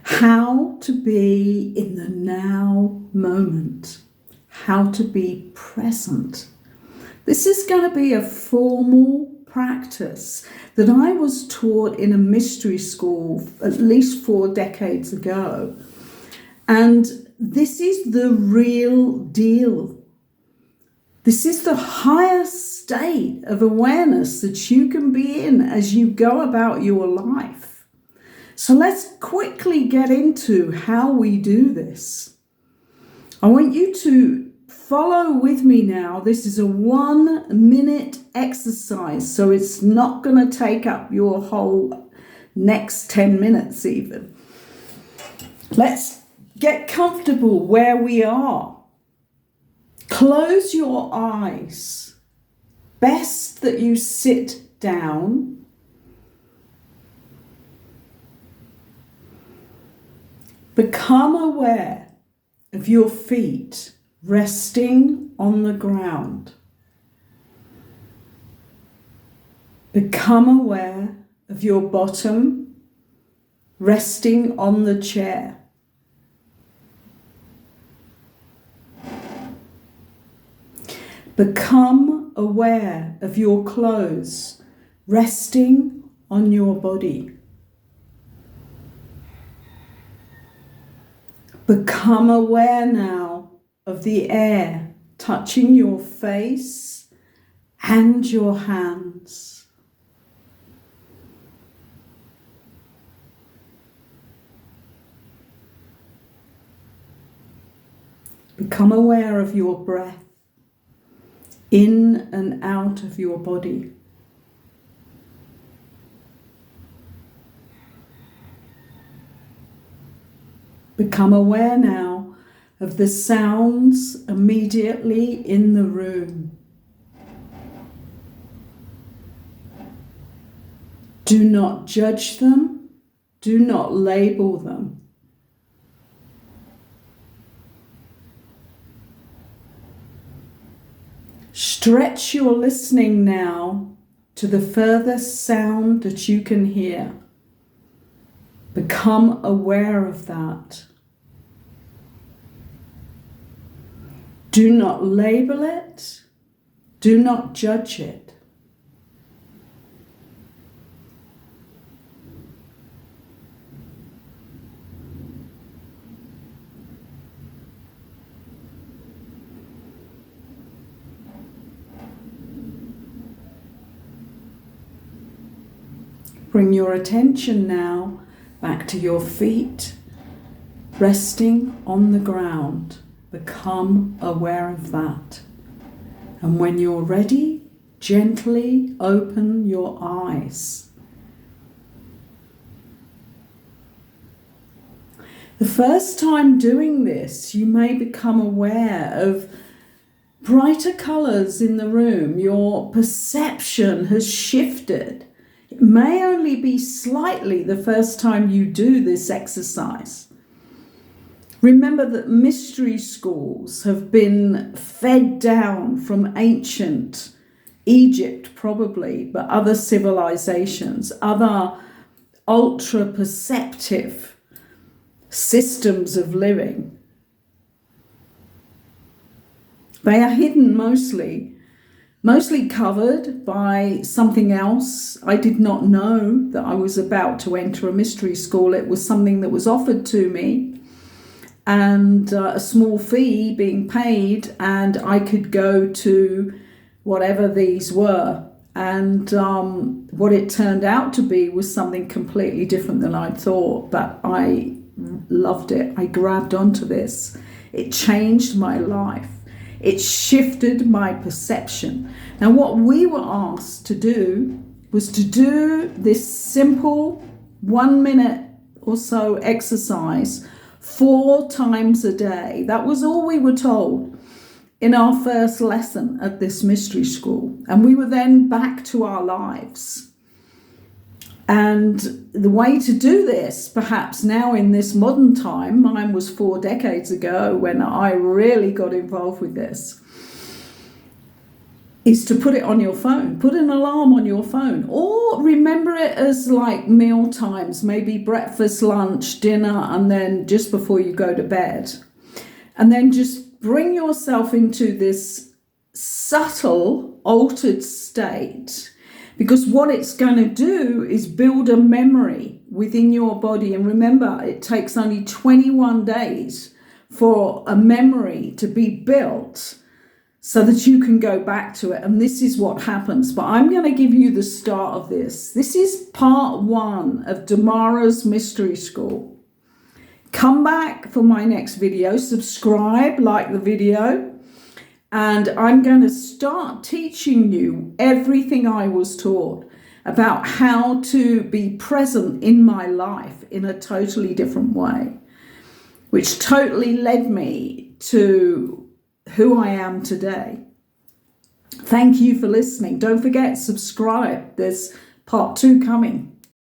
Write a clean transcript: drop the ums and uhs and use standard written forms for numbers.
How to be in the now moment. How to be present. This is going to be a formal practice that I was taught in a mystery school at least 4 decades ago. And this is the real deal. This is the highest state of awareness that you can be in as you go about your life. So let's quickly get into how we do this. I want you to follow with me now. This is a 1-minute exercise, so it's not going to take up your whole next 10 minutes even. Let's get comfortable where we are. Close your eyes. Best that you sit down. Become aware of your feet resting on the ground. Become aware of your bottom resting on the chair. Become aware of your clothes resting on your body. Become aware now of the air touching your face and your hands. Become aware of your breath in and out of your body. Become aware now of the sounds immediately in the room. Do not judge them. Do not label them. Stretch your listening now to the furthest sound that you can hear. Become aware of that. Do not label it. Do not judge it. Bring your attention now back to your feet, resting on the ground. Become aware of that. And when you're ready, gently open your eyes. The first time doing this, you may become aware of brighter colours in the room. Your perception has shifted. It may only be slightly the first time you do this exercise. Remember that mystery schools have been fed down from ancient Egypt, probably, but other civilizations, other ultra-perceptive systems of living. They are hidden mostly covered by something else. I did not know that I was about to enter a mystery school. It was something that was offered to me, and a small fee being paid, and I could go to whatever these were. And what it turned out to be was something completely different than I'd thought, but I loved it. I grabbed onto this. It changed my life. It shifted my perception. Now, what we were asked to do was to do this simple 1 minute or so exercise 4 times a day. That was all we were told in our first lesson at this mystery school. And we were then back to our lives. And the way to do this, perhaps now in this modern time, mine was 4 decades ago when I really got involved with this, is to put it on your phone. Put an alarm on your phone, or remember it as like meal times, maybe breakfast, lunch, dinner, and then just before you go to bed. And then just bring yourself into this subtle altered state, because what it's going to do is build a memory within your body. And remember, it takes only 21 days for a memory to be built so that you can go back to it. And this is what happens. But I'm going to give you the start of this. This is part 1 of Damara's Mystery School. Come back for my next video. Subscribe, like the video. And I'm going to start teaching you everything I was taught about how to be present in my life in a totally different way, which totally led me to who I am today. Thank you for listening. Don't forget, subscribe. There's part 2 coming.